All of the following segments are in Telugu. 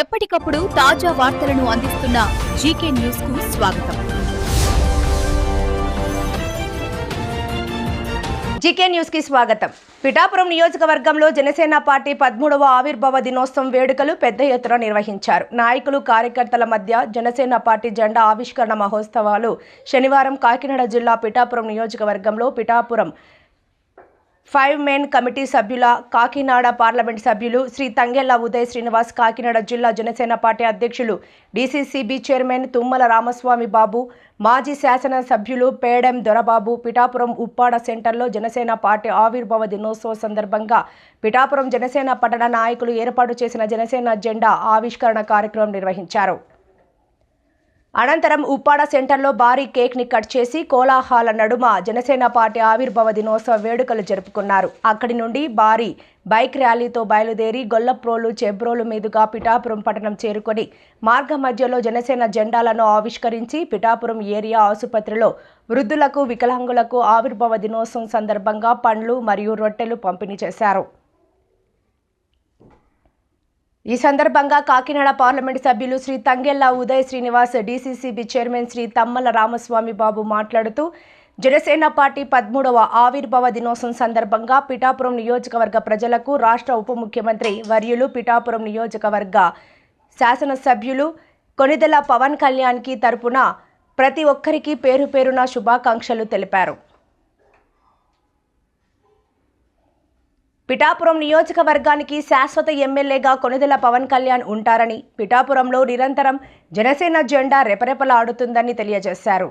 ఎప్పటికప్పుడు తాజా వార్తలను అందిస్తున్న జీకే న్యూస్ కు స్వాగతం. జీకే న్యూస్ కి స్వాగతం. పిఠాపురం నియోజకవర్గంలో జనసేన పార్టీ 13వ ఆవిర్భావ దినోత్సవం వేడుకలు పెద్ద ఎత్తున నిర్వహించారు. నాయకులు కార్యకర్తల మధ్య జనసేన పార్టీ జెండా ఆవిష్కరణ మహోత్సవాలు శనివారం కాకినాడ జిల్లా పిఠాపురం నియోజకవర్గంలో పిఠాపురం 5 మెయిన్ కమిటీ సభ్యుల, కాకినాడ పార్లమెంట్ సభ్యులు శ్రీ తంగెళ్ల ఉదయ్ శ్రీనివాస్, కాకినాడ జిల్లా జనసేన పార్టీ అధ్యక్షులు డీసీసీబీ చైర్మన్ తుమ్మల రామస్వామి బాబు, మాజీ శాసన సభ్యులు పేడెం దొరబాబు పిఠాపురం ఉప్పాడ సెంటర్లో జనసేన పార్టీ ఆవిర్భావ దినోత్సవం సందర్భంగా పిఠాపురం జనసేన పట్టణ నాయకులు ఏర్పాటు చేసిన జనసేన జెండా ఆవిష్కరణ కార్యక్రమం నిర్వహించారు. అనంతరం ఉప్పాడ సెంటర్లో భారీ కేక్ని కట్ చేసి కోలాహల నడుమ జనసేన పార్టీ ఆవిర్భావ దినోత్సవ వేడుకలు జరుపుకున్నారు. అక్కడి నుండి భారీ బైక్ ర్యాలీతో బయలుదేరి గొల్లప్రోలు, చెబ్రోలు మీదుగా పిఠాపురం పట్టణం చేరుకొని మార్గ మధ్యలో జనసేన జెండాలను ఆవిష్కరించి పిఠాపురం ఏరియా ఆసుపత్రిలో వృద్ధులకు, వికలాంగులకు ఆవిర్భావ దినోత్సవం సందర్భంగా పండ్లు మరియు రొట్టెలు పంపిణీ చేశారు. ఈ సందర్భంగా కాకినాడ పార్లమెంట్ సభ్యులు శ్రీ తంగెళ్ల ఉదయ్ శ్రీనివాస్, డీసీసీబీ చైర్మన్ శ్రీ తుమ్మల రామస్వామి బాబు మాట్లాడుతూ జనసేన పార్టీ 13వ ఆవిర్భావ దినోత్సవం సందర్భంగా పిఠాపురం నియోజకవర్గ ప్రజలకు రాష్ట్ర ఉప ముఖ్యమంత్రి వర్యులు, పిఠాపురం నియోజకవర్గ శాసనసభ్యులు కొనిదెల పవన్ కళ్యాణ్కి తరపున ప్రతి ఒక్కరికి పేరు పేరున శుభాకాంక్షలు తెలిపారు. పిఠాపురం నియోజకవర్గానికి శాశ్వత ఎమ్మెల్యేగా కొనిదెల పవన్ కళ్యాణ్ ఉంటారని, పిఠాపురంలో నిరంతరం జనసేన జెండా రెపరెపలాడుతుందని తెలియజేశారు.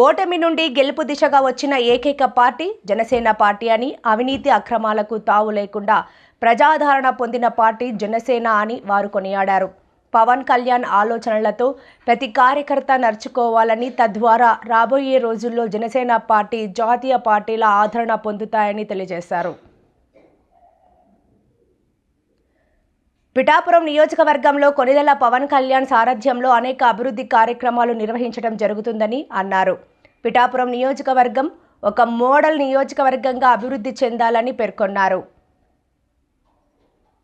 ఓటమి నుండి గెలుపు దిశగా వచ్చిన ఏకైక పార్టీ జనసేన పార్టీ అని, అవినీతి అక్రమాలకు తావు లేకుండా ప్రజాదరణ పొందిన పార్టీ జనసేన అని వారు కొనియాడారు. పవన్ కళ్యాణ్ ఆలోచనలతో ప్రతి కార్యకర్త నడుచుకోవాలని, తద్వారా రాబోయే రోజుల్లో జనసేన పార్టీ జాతీయ పార్టీల ఆదరణ పొందుతాయని తెలియజేశారు. పిఠాపురం నియోజకవర్గంలో కొనిదెల పవన్ కళ్యాణ్ సారథ్యంలో అనేక అభివృద్ధి కార్యక్రమాలు నిర్వహించడం జరుగుతుందని అన్నారు. పిఠాపురం నియోజకవర్గం ఒక మోడల్ నియోజకవర్గంగా అభివృద్ధి చెందాలని పేర్కొన్నారు.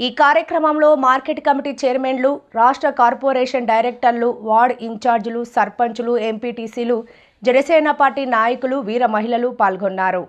ఈ కార్యక్రమంలో మార్కెట్ కమిటీ చైర్మన్లు, రాష్ట్ర కార్పొరేషన్ డైరెక్టర్లు, వార్డు ఇన్ఛార్జీలు, సర్పంచులు, ఎంపీటీసీలు, జనసేన పార్టీ నాయకులు, వీర మహిళలు పాల్గొన్నారు.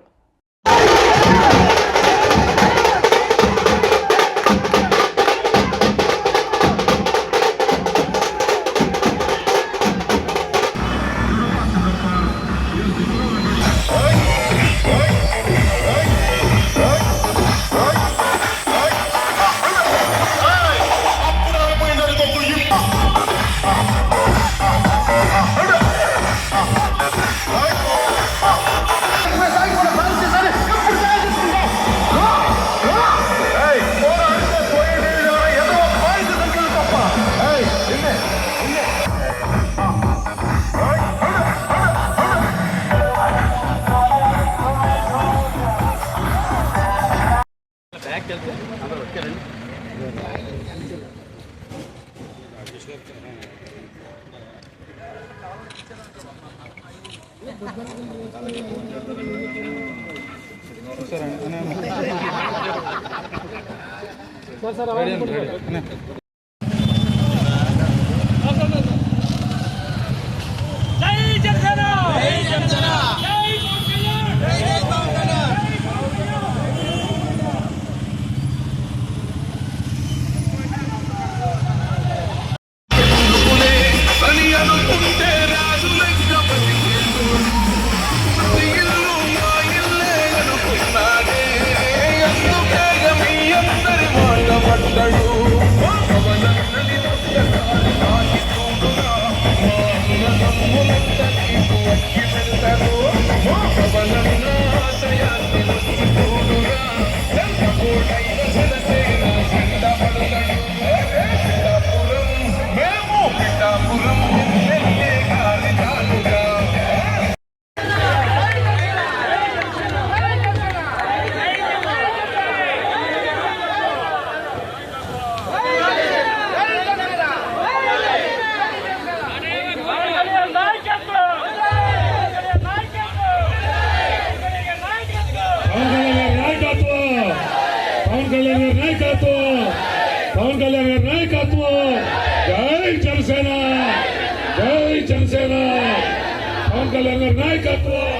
కళ్యాణ్ గారి నాయకత్వం.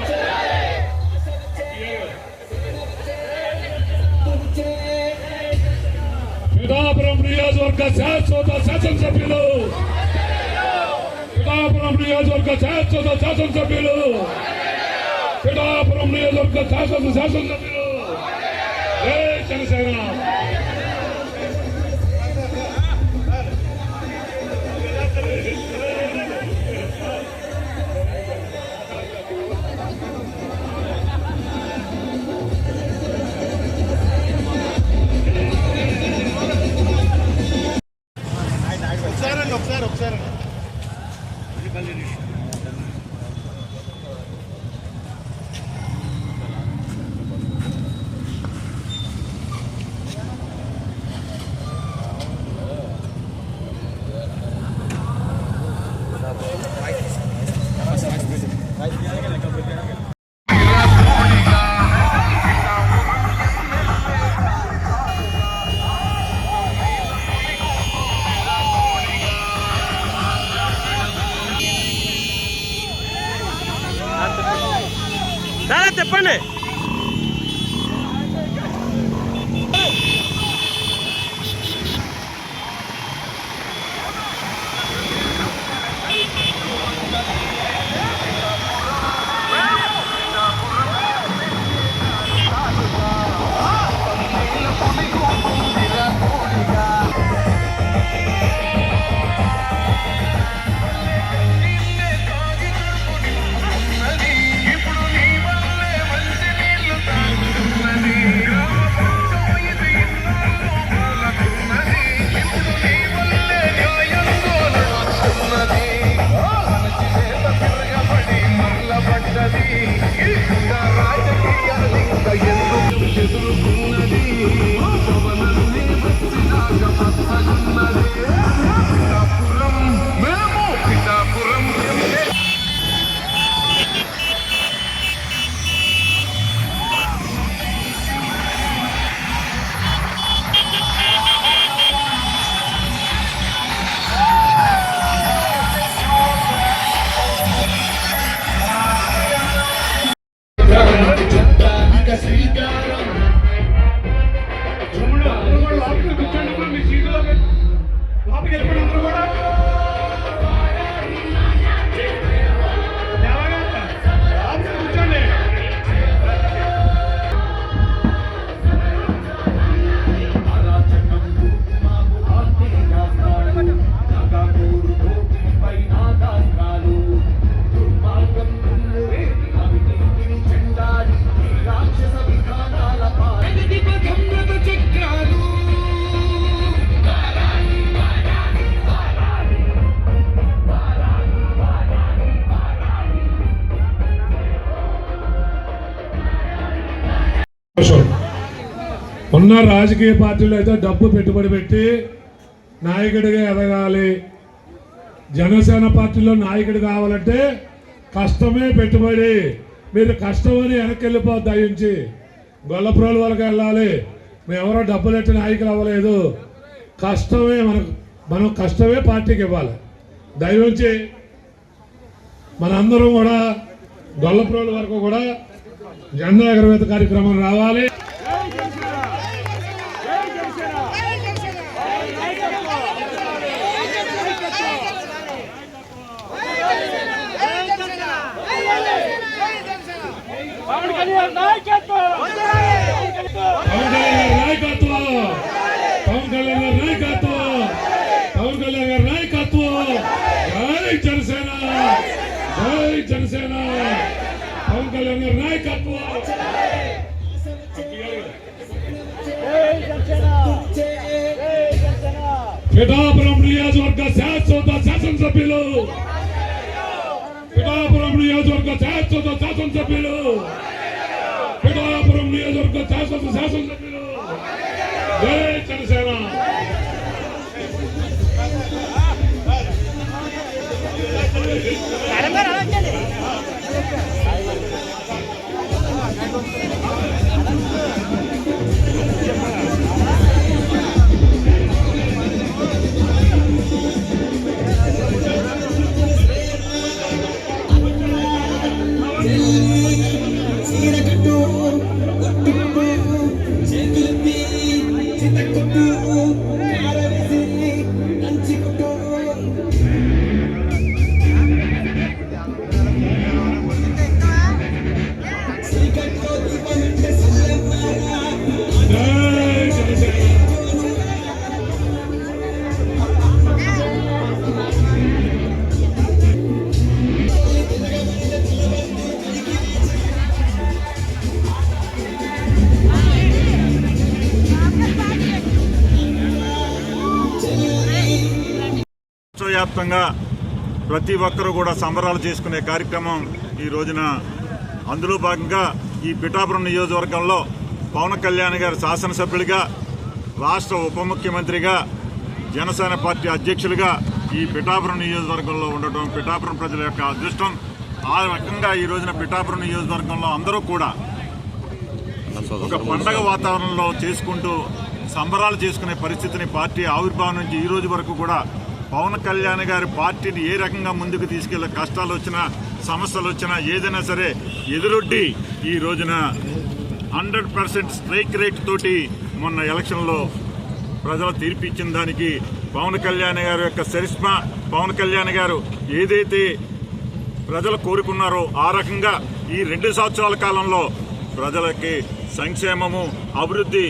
పిఠాపురం నియోజకవర్గ శాశ్వత శాసనసభ్యులు పిఠాపురం నియోజకవర్గ శాశ్వత శాసనసభ్యులు పిఠాపురం నియోజకవర్గ శాశ్వత శాసనసభ్యులు జై జనసేన. ఒకసారి చెప్పండి. ఉన్న రాజకీయ పార్టీలు అయితే డబ్బు పెట్టుబడి పెట్టి నాయకుడిగా ఎదగాలి. జనసేన పార్టీలో నాయకుడు కావాలంటే కష్టమే పెట్టుబడి. మీరు కష్టమని వెనక్కి వెళ్ళిపోద్ది. దయించి గొల్లప్రోలు వరకు వెళ్ళాలి. మేము ఎవరో డబ్బులు ఎట్టి నాయకులు అవ్వలేదు. కష్టమే మనం కష్టమే పార్టీకి ఇవ్వాలి. దయించి మనందరం కూడా గొల్లప్రోలు వరకు కూడా జెండా ఎగరవేత కార్యక్రమం రావాలి. పవన్ కళ్యాణ్ నాయకత్వం, పవన్ కళ్యాణ్ నాయకత్వం, పవన్ కళ్యాణ్ నాయకత్వం, పవన్ కళ్యాణ్ నాయకత్వం. జై జనసేన, జై జనసేన. పవన్ కళ్యాణ్ నాయకత్వం. పిఠాపురం నియోజకవర్గ శాశ్వత శాసనసభ్యులు పిఠాపురం నియోజకవర్గ శాశ్వత శాసనసభ్యులు పిఠాపురం నియోజకవర్గ శాశ్వత శాసనసభ్యులు జై జనసేన. జై జనసేన. రాష్ట్రవ్యాప్తంగా ప్రతి ఒక్కరూ కూడా సంబరాలు చేసుకునే కార్యక్రమం ఈ రోజున. అందులో భాగంగా ఈ పిఠాపురం నియోజకవర్గంలో పవన్ కళ్యాణ్ గారు శాసనసభ్యుడిగా, రాష్ట్ర ఉప ముఖ్యమంత్రిగా, జనసేన పార్టీ అధ్యక్షులుగా ఈ పిఠాపురం నియోజకవర్గంలో ఉండటం పిఠాపురం ప్రజల యొక్క అదృష్టం. ఆ రకంగా ఈ రోజున పిఠాపురం నియోజకవర్గంలో అందరూ కూడా ఒక పండగ వాతావరణంలో చేసుకుంటూ సంబరాలు చేసుకునే పరిస్థితిని పార్టీ ఆవిర్భావం నుంచి ఈ రోజు వరకు కూడా పవన్ కళ్యాణ్ గారి పార్టీని ఏ రకంగా ముందుకు తీసుకెళ్లే కష్టాలు వచ్చినా, సమస్యలు వచ్చినా ఏదైనా సరే ఎదురొడ్డి ఈ రోజున 100% స్ట్రైక్ రేట్ తోటి మొన్న ఎలక్షన్లో ప్రజలు తీర్పిచ్చిన దానికి పవన్ కళ్యాణ్ గారి యొక్క చరిష్మా, పవన్ కళ్యాణ్ గారు ఏదైతే ప్రజలు కోరుకున్నారో ఆ రకంగా ఈ 2 సంవత్సరాల కాలంలో ప్రజలకి సంక్షేమము, అభివృద్ధి,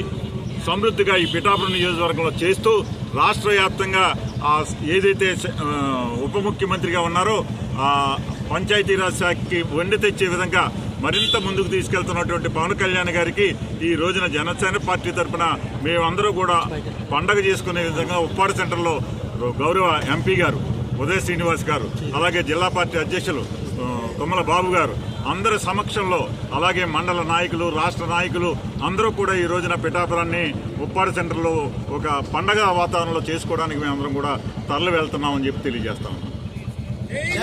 సమృద్ధిగా ఈ పిఠాపురం నియోజకవర్గంలో చేస్తూ రాష్ట్ర వ్యాప్తంగా ఏదైతే ఉప ముఖ్యమంత్రిగా ఉన్నారో ఆ పంచాయతీరాజ్ శాఖకి వండి తెచ్చే విధంగా మరింత ముందుకు తీసుకెళ్తున్నటువంటి పవన్ కళ్యాణ్ గారికి ఈ రోజున జనసేన పార్టీ తరఫున మేమందరూ కూడా పండగ చేసుకునే విధంగా ఉప్పాడ సెంటర్లో గౌరవ ఎంపీ గారు ఉదయ్ శ్రీనివాస్ గారు, అలాగే జిల్లా పార్టీ అధ్యక్షులు తుమ్మల బాబు గారు అందరి సమక్షంలో, అలాగే మండల నాయకులు, రాష్ట్ర నాయకులు అందరూ కూడా ఈ రోజున పిఠాపురాన్ని ఉప్పాడ సెంటర్లో ఒక పండగ వాతావరణంలో చేసుకోవడానికి మేమందరం కూడా తరలి వెళ్తున్నామని చెప్పి తెలియజేస్తాం.